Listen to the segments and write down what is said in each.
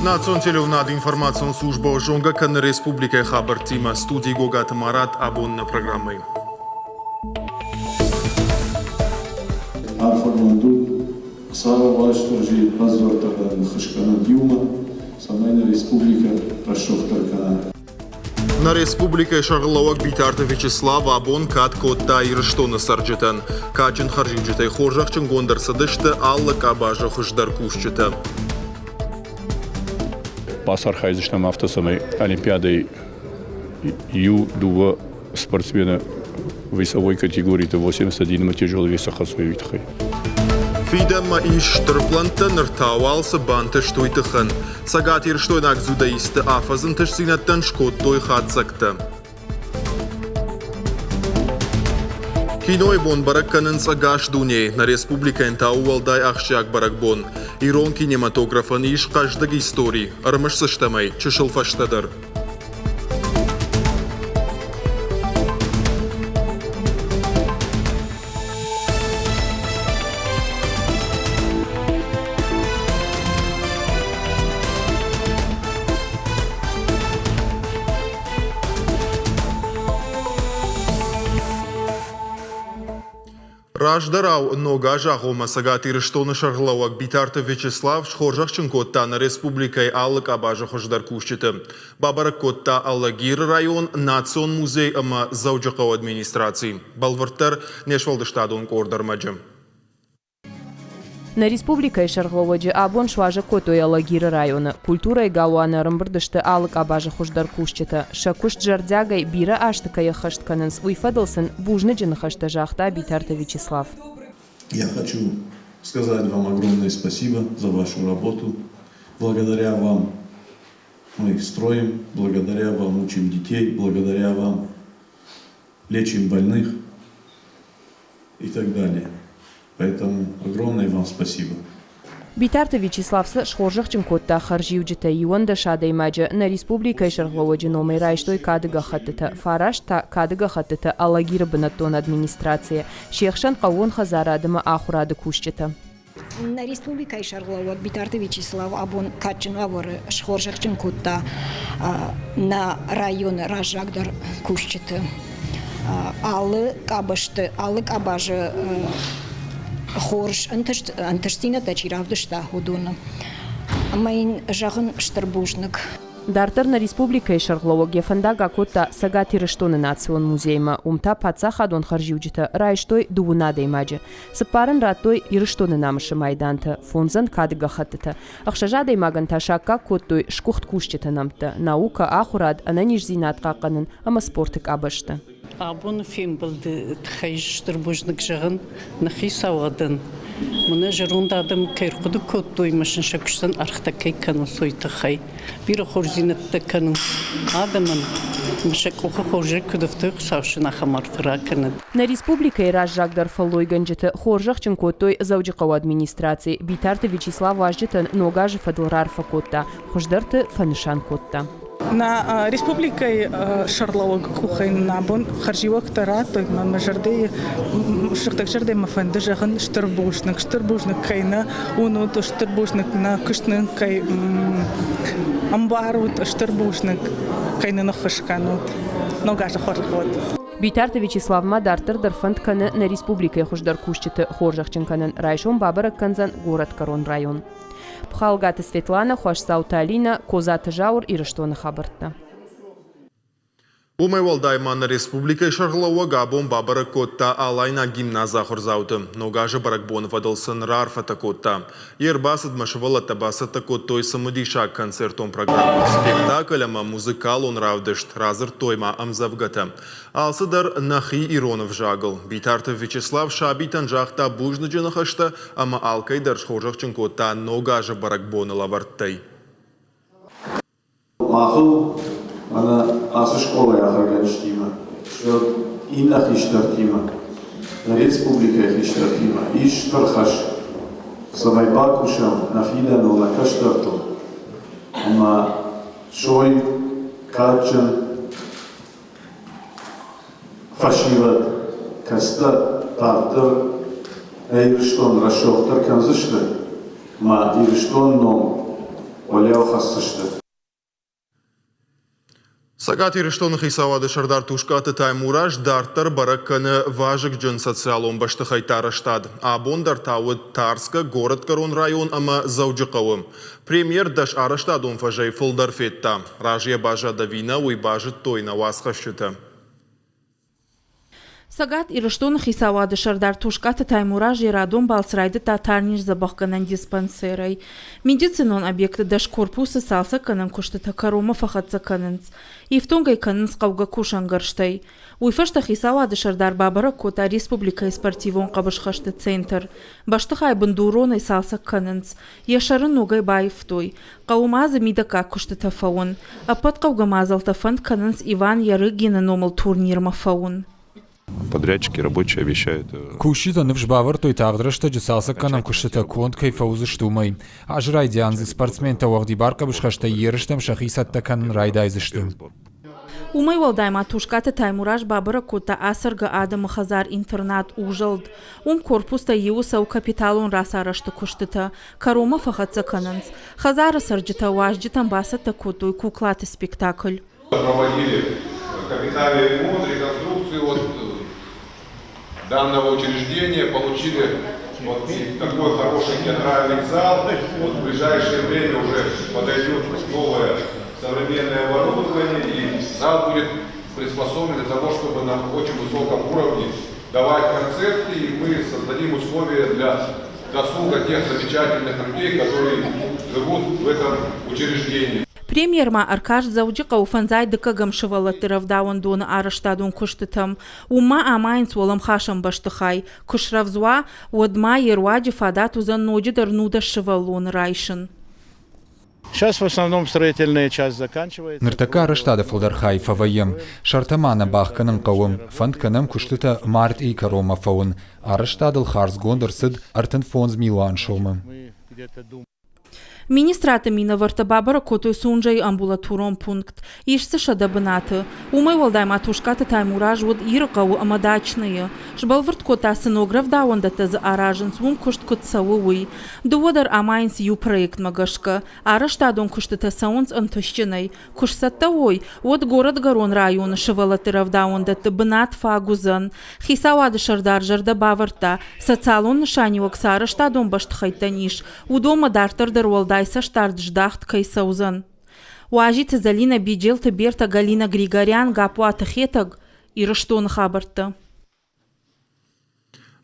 Națion Televnad Informațion Служба Жонга Кан Республика Хабар Тима студии Гогат Марат абон на программы. Арфарманду Сара Вашторжи Пазвартадан Хашкана Дюма Самайна Республика Рашохтаркана. На Республика Шарлауак Битарта Вячеслава абон кат котта ирштона сарджетан. Качын харживджетай хоржахчын гондар садышты аллы кабажа хуждар кушчета. Пасар Хайзиштам автосамой Олимпиадой Ю-2 спортсмена весовой категории 81 тяжелый вес Ахасуевитхай. Фидема иштерпланта нартауалса банта штуйтыхан. Сагат ирштойнак зудаисты афазын тышсинаттан шкоттой хатсакта. Киной бон баракканын сагаш дуней на республика энтауалдай ахшак баракбон. Ирон кинематографын иш каждый истории. Армыш сыштамай, чышылфаштадар. Раждарау нога жагома сагат ирштоны Шарлауак Битарта Вячеслав шхоржахчын котта на республикай аллык абажа хождар кушчеты. Бабарак котта Аллагир район Национ музей ама заужақау администрации. Балварттар нешвалдыштадон кордармаджы. На республика Шарлауаджи абон шважа котой Аллагир района. Культура и гауана рымбырдышты алык абажа хождар кушчеты. Шакуш джардзягай бира аштыка яхаштканынс уйфадылсын бужны джинахашта жахта Битарта Вячеслав. Я хочу сказать вам огромное спасибо за вашу работу. Благодаря вам мы строим, благодаря вам учим детей, благодаря вам лечим больных и так далее. Поэтому огромное вам спасибо. Битарта Вячеславсы шхоржахчын котта харживджита юанда шадой маджа на республика Шарлауаджи номай райштой кадыга хаттыта фарашта кадыга хаттыта Аллагир бынаттон администрация. Шехшан кавон хазарадыма ахурады кушчета. На республика Шарлауак Битарта Вячеслав абон качын авары шхоржахчын котта на район Ражагдар кушчета. Алы кабашты, алы кабажы Хорш антыштина тачиравдышта худуна. Майн жагын штырбужник. Дартар на республика Шарлауак ефандага котта сагат ирштоны Национ музейма умта паца хадон харживджита райштой дувунадей маджи. Сыпарын раттой ирштоны намышы майданта фонзан кадыга хаттыта. Ахшажадей маган ташакка коттой шкухт кушчета намта. Наука ахурад ананиш зинатка канын ама спортык абышты. Абон фильм болды тхайштыр бужник жагын нахи савадын. Мына жырундадым кайрқуды көттөй машин шакуштан архта кайканы сойты хай. Бир хорзинатты канын адамын мшак оха хоржак күдіфті савшына хамартыра канын. На республика и Ражагдар фалой ганджеты хоржахчын коттой заужықау администрации. Битарта Вячеслав важджеты ногажы фадылрарфа котта. Хождырты фанышан котта. На республикой Шарлауак кухайн набон харживак тараты на мажарды шахтакжарды мафанды жагын штырбушник кайна унут штырбушник на кышнын кай амбарут штырбушник кайна на хашканут ногажа хорлхот. Битарта Вячеслав Мадартыр дарфанд каны на республика хождар кушчеты хоржахчын канын райшон бабарак канзан город Корон район. Пхалгата Светлана, Хуашсаута Алина, Козата Жаур и Раштона Хабартна. Умайвалдайман на республика Шарлауак абон бабарак котта алайна гимназа хорзауты. Ногажа баракбон вадалсын рарфата котта. Ербасыд машывала табасата коттой самудишак концертон программа. Спектакль ама музыкал он равдышт, разыр тойма амзавгата. Алсыдар нахи Иронов жагыл. Битарта Вячеслав шабитан жахта бужны джанахашта, ама алкайдар шхожахчын котта ногажа баракбон лаварттай. Маху Она асы школа яхарган штима, что инах иштартима, на республика иштартима, иштархаш, самай бакушам нафидано на каштарту, ама шой качан фашиват каста тартыр, ирштон рашохтар канзышты, ма ирштон ном, материал хастышты. Сагат ирштон хисавады шардар тушкаты таймураж дартар баракканы важык жын социалон башты хайтарыштад. Абондар тауыд Тарска, город Корон район ама Заужықауы. Премьер даш арыштадон фажай фылдар фетта. Ражья бажада вина уй бажыт тойна васхашчыты. Сагат ирштон хисавады шардар тушкаты таймураж ирадон балсрайды татарниш забахканан диспансерай. Медицинон объекты даш корпусы салса канан куштыта карома фахатса кананц. Ифтонгай кананц қауға кушангарштай. Уйфашта хисавады шардар бабара кота республика спортивон қабышхашты центр. Баштыхай бандуронай салса кананц. Яшарын ногай байфтой. Қаумазы мидака куштыта фаун. Апат қауға мазалта фанд кананц Иван Ярыгина номал турнир мафаун. Подрядчики рабочие обещают. Кушита невжбавар той тагдрашта джисалса канам кушита конт кайфаузы штумай. Аж райдянзы спортсмен тавагди барка бушхашта ерыштам шахисатта кан райдайзыштым. Умай валдайма тушката таймураж бабара кота асарга адам хазар интернат ужалд. Корпуста юсау капиталон расарашта куштыта. Карома фахатса кананц. Хазара сарджита важджитам басата котой куклаты спектакль. Проводили капитальный ремонт, реконструкцию данного учреждения, получили вот такой хороший театральный зал. Вот в ближайшее время уже подойдет новое современное оборудование, и зал будет приспособлен для того, чтобы на очень высоком уровне давать концерты, и мы создадим условия для досуга тех замечательных людей, которые живут в этом учреждении. Премьер-ма Аркаш Заужықау фанзай дықығым шывалаттырав дауын доны арыштадун күштітім. Ума амайнц олым хашым баштықай. Күшравзуа одма еруаджи фадат узан ноджидар нуда шывалун райшын. Сейчас в основном строительная часть заканчивается. Ныртака арыштады фылдархай фавайым. Шартамана бахканын қауым. Фанд канам күштіта март и карома фаун. Арыштадыл харз гондырсыд артын фонз милуан шолмы. Министрата мина варта бабара котой сунджай амбулаторон пункт. Ишсы шадабынаты. Умай валдайма тушкаты таймураж вот ирқау амадачные. Жбалварт кота сценограф дауандата за аражын свун кушт кот сауый. Дуодар амайнс ю проект магашка. Араштадон куштата саунс антощинай. Кушсатта ой. Вот город Горон района шевалатырав дауандата бынат фагузан. Хисавады шардар жарда баварта. Социалон нышаниуак са араштадон баштхайтаниш. Удома дартар дарвалдай Саштард ждахт кайсаузан. Уажит Залина Биджелта Берта Галина Григорян гапуата хетаг и раштон хабарта.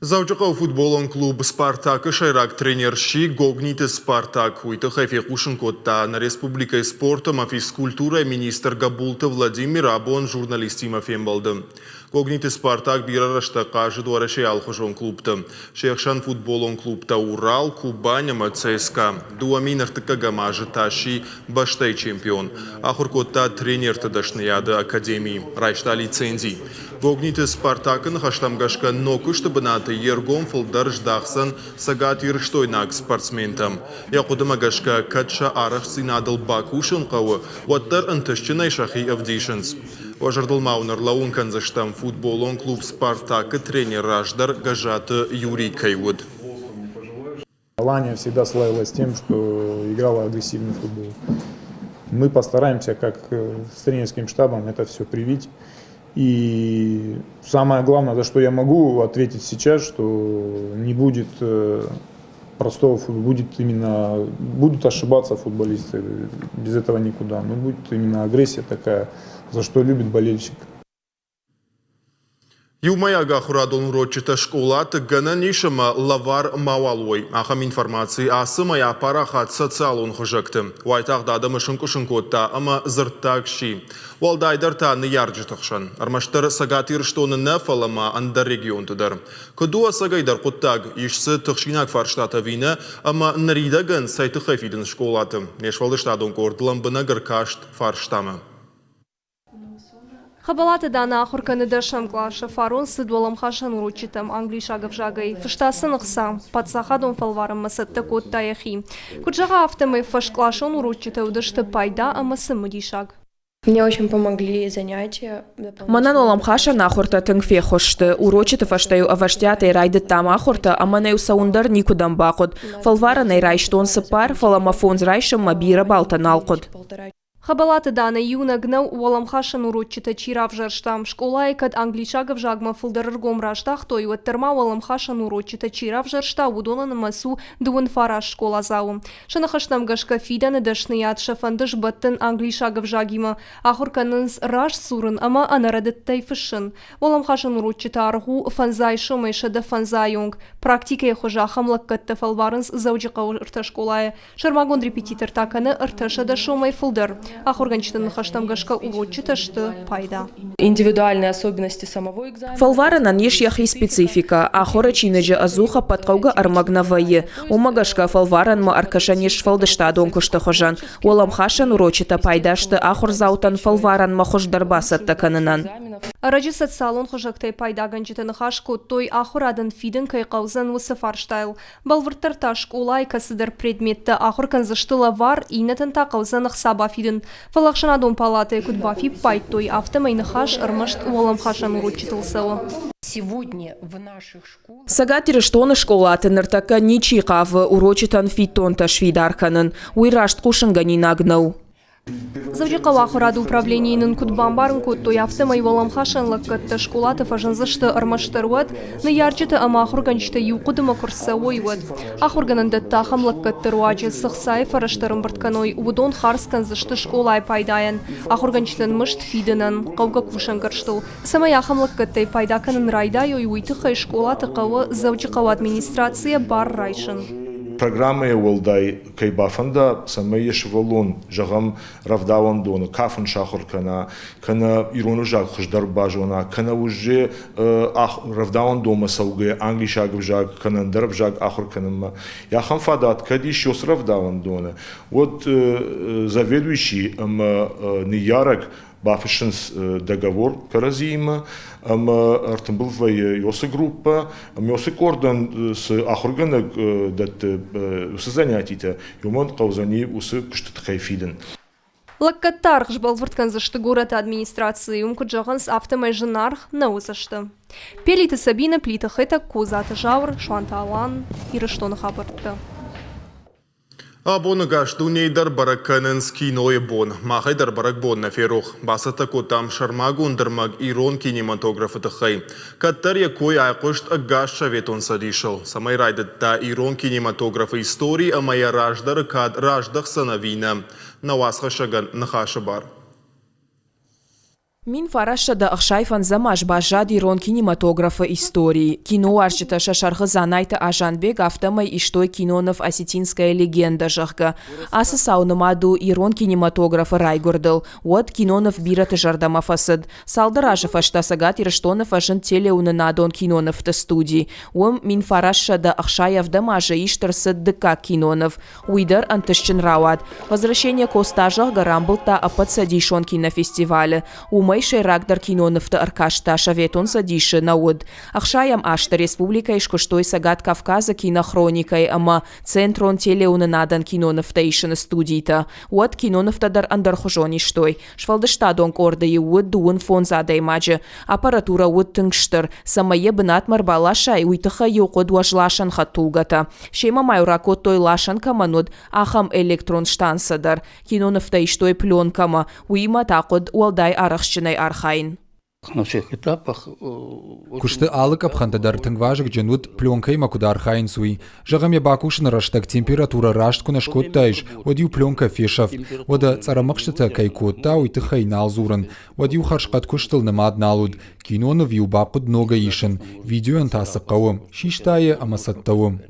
Заужықау футболон клуб Спартак шайрак тренерши Гогните Спартак. Уйты хайфе кушын котта на республика спорта ма физкультура министр Габулта Владимир Абон журналистима фембалды. Гогните Спартак бирарашта кажы дуараши алхожон клубты. Шейхшан футболон клубта Урал, Кубань ма ЦСКА. Дуамин артыка мажы таши баштай чемпион. Ахур котта тренер тадашнияды академии. Райшта лицензий. Гогните Спартакын хаштамгашка нокушты бынаты ергом фылдар ждахсан сагат ирштойнак спортсментам. Якудымагашка катша арах синадыл бакушын қауы, ваттар ынтышчынай шахи авдишынс. Важардыл маунар лаун канзаштам футболон клуб Спартакы тренер раждар гажаты Юрий Кайвуд. Алания всегда славилась тем, что играла агрессивный футбол. Мы постараемся, как с тренерским штабом, это все привить. И самое главное, за что я могу ответить сейчас, что не будет простого футбола, будут ошибаться футболисты, без этого никуда. Но будет именно агрессия такая, за что любит болельщик. Юмаяга хурадон урочита школат гана нишама лавар мавалой. Ахам информации асымая парахат социалон хожакты. Вайтақ дадымы шынку-шынкотта, ама зырттакши. Валдайдарта ниярджитықшан. Армаштар сагатир штоны нефалама анда регион тудар. Кудуа сагайдар құттаг, ешсі тұқшинак фарштата вина, ама наридаган сайты хайфидын школаты. Нешвалды штадон кордылам бынагар кашт фарштамы. Хабалаты дана ахурканы дашам клаша фарон сыдвалам хашан урочитам англишагов жагай. Фыштасын ықсам, подсахадон фалварам масатта кот таяхи. Куджага автомы фаш клашон урочита удашты пайда амасы мудишаг. Мне очень помогли занятия. Манан оламхаша нахурта тыңфе хошты. Урочиты фаштаю аваштяты райды там ахурта, а манаю саундар никудам бақуд. Фалвара найрайштон сыпар, фаламафонз райшым мабира балтан алқуд. Хабалаты дана юна гнау уаламхашан урочита чирав жарштам. Школа екад англишагов жагма фылдарыргом раштах, той уаттерма уаламхашан урочита чирав жаршта удона намасу дуын фараш школа зау. Шанахаштам гашка фиданы дашныят шафандыш баттын англишагов жагима. Ахурканынс раш сурын, ама анарадыттай фышын. Уаламхашан урочита аргу фанзай шумайшада фанзайонг. Практика ехожа хамлаккатта фалварынс зауджиқа урта школая. Шармагон репетитор таканы ырташада шумай фылдар. Ахурганчитын хаштам гашка урочита что пайда. Индивидуальные особенности самого экзамена. Фалвара на нишьях и специфика. Ахора чинеджа азуха подкауга армагнавае. Умагашка фалваран ма аркашаниш фалдыштадон куштахожан. Уаламхашан урочита пайдашты ахур заутан фалваран махош дарбасат таканынан. Раджисат салон хожактай пайда ганчитын хашку той ахурадан фиден кайқаузан усафарштайл. Балвыртар школа касыдар предметті ахуркан заштыла вар инатын тақаузан саба фиден. Фалахшанадон палаты кудбафи пайт той автомайны хаш армашт уаламхашан урочитылсалы. Сегодня в наших школах сагатиры штоны школаты ныртака ничиқав урочитан фитонта швидарканын. Уйрашт кушынгани нагнау. Завжикава ахурады управлениенин кудбамбарын куттой автомай уаламхашанлык катта школаты фажанзышты армаштаруат, на ярчыты ама ахурганчыты юқудыма курсавойуат. Ахурганында тахамлык каттыруачы сықсай фараштарын біртканой удон харсканзышты школай пайдаян. Ахурганчытын мышт фиденан, қауға кушан карштыл. Самай ахамлык каттай пайдаканын райдай уйтықай школаты қауы завжикава администрация бар райшын. Программы Уолдай Кайбафанда самые швалун жагам равдаван дону кафан шахур кана ирону жаг хуждар бажона кана уже равдаван дома сауге англишагов жаг кана дарб жаг ахур канама я хам фадат кадиш йос равдаван дона. Вот заведующий Ниярак Бафишенс договор каразима, артембылвая йосы группа, йосы кордан с ахургана дат усы занятита, юмон каузани усы кштатхай фиден. Лаккаттар жбалвырткан зашты город администрации умкуджаганс автомай женарх на усашты. Пелиты Сабина плита хэта кузата жавр шванталан и раштон хабарта. Абоны гашту нейдар баракканын скиное бон. Махайдар барак бон на ферух. Басата котам шармагу ундырмаг ирон кинематографы тахай. Каттарья кой айкошт агашша ветон садишал. Самай райдатта ирон кинематографы истории, а моя раждар кад раждах сановина. Навасха шаган нахаша бар. Мин фарашада ахшайфан замаш бажад ирон кинематографа истории. Кино арчита шашархы занайта Ажанбек автомай иштой кинонов осетинская легенда жахга. Асы саунымаду ирон кинематографа райгурдыл. Вот кинонов бираты жардамафасыд. Салдаражев ашта сагат ирыштонов ажын телеунынадон кинонов та студии. Ом мин фарашада ахшаев дамажа иштырсыд дыка кинонов. Уидар антышчын рауад. Возвращение костажах гарамбылта апатсадишон кинофестивале. Майшей рагдар киноновта аркашта шаветон садиши науд. Ахшаям ашта республика ишкуштой сагат Кавказа кинохроникой, ама центрон телеунанадан киноновта ишина студита. Уад киноновта дар андархужони штой. Швалдыштадон кордai уад дуын фон задай маджи. Аппаратура уад тынгштыр. Самае бынат марбалашай уйтыха юқуд важлашан хатулгата. Шема майуракот той лашан камануд ахам электрон штансадар. Киноновта иштой пленкама. Уима такуд уалдай арахщин архайн. На всех этапах кушты алык апхантадар тыңважык дженут пленкой макуда архайн суй. Жагаме бакушын раштак температура раштку на шкоттайш. Водью пленка фешав. Вода царамакштата кайкотта уйтыхай налзурын. Водью харшкат куштыл намад налуд. Киноны вью бакуд много ишын. Видео антасықауым. Шиштае амасаттауым.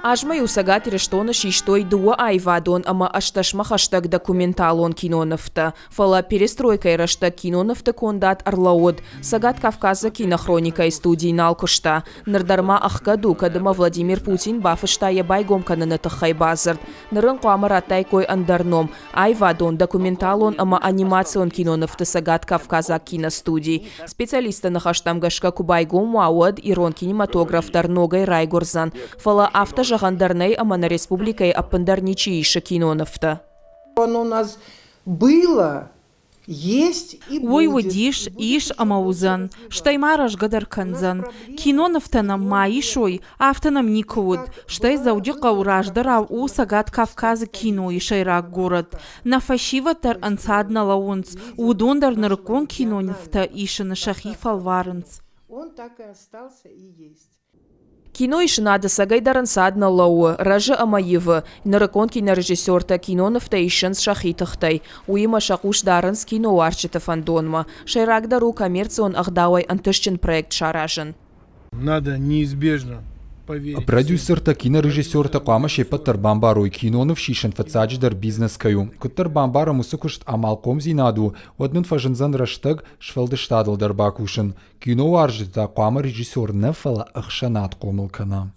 Ажмай усагат ирештона шиштой дуа айвадон, ама ашташма хаштаг документалон киноновта. Фала перестройка ираштаг киноновта кондат арлаод. Сагат Кавказа кинохроника и студии налкушта. Нырдарма ахкаду, кадыма Владимир Путин бафышта ебайгом кананатахай базард. Нырын куамаратай кой андарном. Айвадон документалон, ама анимацион киноновта сагат Кавказа киностудии. Специалисты на хаштам гашка кубайгом муауад ирон кинематограф дарногай райгорзан. Фала автожа Гандарней, ама на республикой аппандарничииша киноновта. Оно у нас было есть и Ой, будет. водиш, иш амаузан, штай мараш гадар канзан. Кино нафтанам маишой, автанам никуд, штай зауди каураждара у сагат Кавказа кино и шайрак город. На фашиватар ансадна лаунц, удондар наркон кино нафта иша на шахи фалваренц. Он так и остался и есть. Кино ишнада сагайдаран садна лауы, ражы амаевы, наракон кинорежиссерта кино нафтаишенс шахитахтай, уима шакуш даранс кино арчита фандонма, шайрагдару коммерцион ахдауай антышчен проект шаражен. Надо неизбежно поверить. Продюсерта, кинорежиссерта қама шепаттар бамбарой кинонов шишен фацадждар бизнес каю. Куттар бамбара мусукушт амалком зинаду, однын фажынзан раштаг швалдыштадыл дарбакушын. Кино аржита қама режиссер нефала ахшанат комылкана.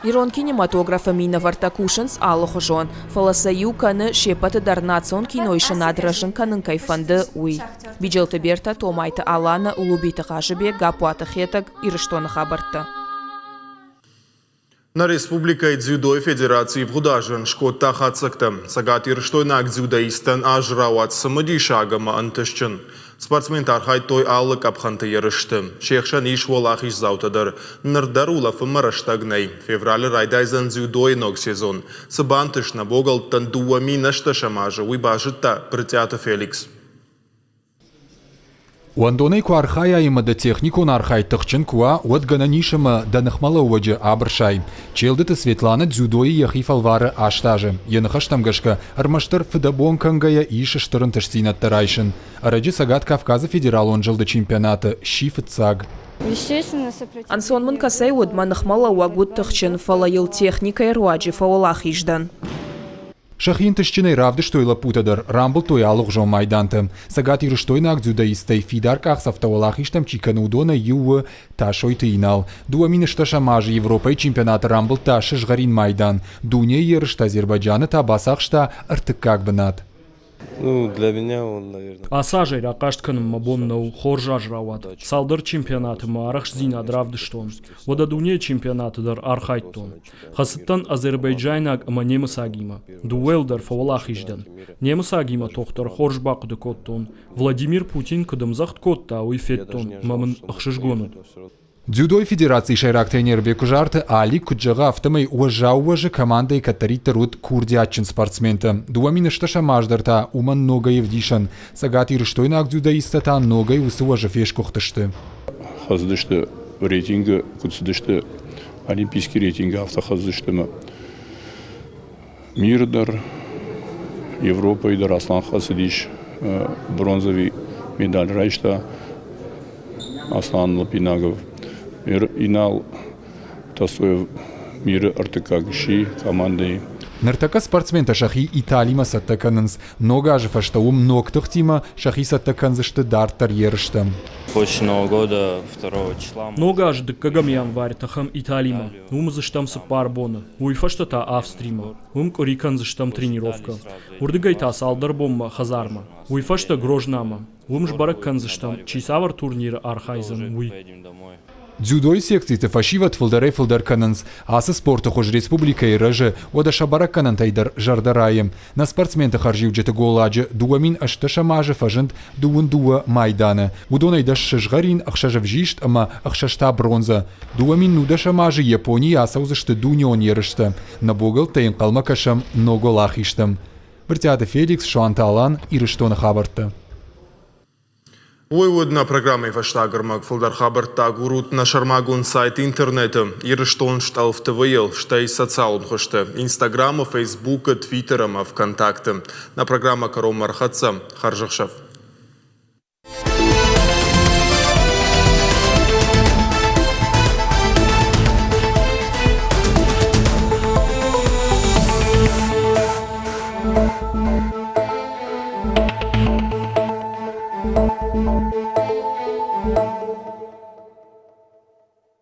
Ирон кинематографа мина вартакушенс аллахожон, фаласаю каны шепаты дарнацион кино ишенадражын канын кайфанды уй. Биджелты берта томайта алана улубита хажыбе гапуата хетаг ирыштоны хабарты. На Республика Дзюдо Федерации в Гудажен шкотта хацактам. Сагат ирыштойнак дзюдоистан ажрауат самади шагама антышчын. Спортсмен тархай той аллы капханты ярышты. Шехшан ишволах изаутадар. Нырдар улафы марыштагнай. Февраль райдайзан дзюдо иног сезон. Сабантыш на богал тандуами нашта шамажа. Уйбажыта прытята Феликс. Уандонай ку архая има да техникон архай тахчын куа от гананишама да нахмала уаджы абршай. Челдыты Светлана дзюдои яхи фалвары аштажы. Янахаштам гашка армаштар фыдабон кангая ишыштырын ташсинат тарайшын. Араджи сагат Кавказа федерал он жылды чемпионата шифыцаг. Ансон мынкасай удма нахмала уагут тахчын фалаил техника руаджи фаолах иждан. Шахин тышчиной равды штойла путадар, рамбл той алух жо майдантым. Сагат ирыштойнак дзюдоистай фидарках савтавалах иштам чикану удона юы ташой тыйнал. Дуамины шташа мажы Европай чемпионата рамбл таши жгарин майдан. Дуне ерышта Азербайджана табасах шта артыкак бынат. Ну, для меня он, наверное... Асажей ракаштканым мабоннау хоржа жрават. Салдар чемпионаты марахш зина дравдыштон. Вода дуне чемпионаты дар архайттон. Хасыттан Азербайджайнаг ама немыс агима. Дуэлдар фавалах иждан. Немыс агима тохтар хоржбак дыкоттон. Владимир Путин кадымзахт котта уйфеттон. Мамын ахшишгонут. Дзюдо Федерации шайрак тренер Бекужарты Али Куджага автомой уважауажы командой катарита рут курдячын спортсмента. Дуамины шташа маждарта уман ногай евдишан. Сагат ирыштойнак дзюдоистата ногай усуажы фешкохтышты. Хаздышты рейтинга, кутсдышты олимпийский рейтинга автохаздыштыма. Мирдар, Европа идар Аслан Хасидиш, бронзовый медаль Райшта, Аслан Лапинагов. Инал тасуев мир артыкагши командой. Нартака спортсмента шахи Италима саттаканынс. Нога же фаштаум ноктых тима шахи саттаканзышты дартар ерыштым. После Нового года 2 числа... Нога же дыккагам январь тахам Италима. Зыштамсы парбона. Уйфаштата Австрима. Кориканзыштам тренировка. Урдыгайта салдарбомма хазарма. Уйфашта Грожнама. Жбаракканзыштам чисавар турнир архайзан. Уй. Дзюдой секции фашиват фылдаре фылдарканынс, асы спорта хож республика и рыжы, ода шабаракканын тайдар жардараем. На спортсмента харжив джеты голаджы, дуамин ашташа мажы фажынт дуын дуа майданы. Удонай даш шыжгарин ахшажав жишт, ама ахшашта бронза. Дуамин нудаша мажы Японии асаузышты дунион ерышты. На богал тайын калмакашам ного лахиштым. Вертяды Феликс, Шуанталан, ирыштона хабарты. Ойводна программой ваштагар Фулдар Хабарта гурут на шармагун сайт интернета. Ирыштон штал в ТВЛ, штай социалун хоште. Инстаграма, Фейсбука, Твиттерама, ВКонтакте. На программа Каром Мархатца, Харжахшев. Thank you.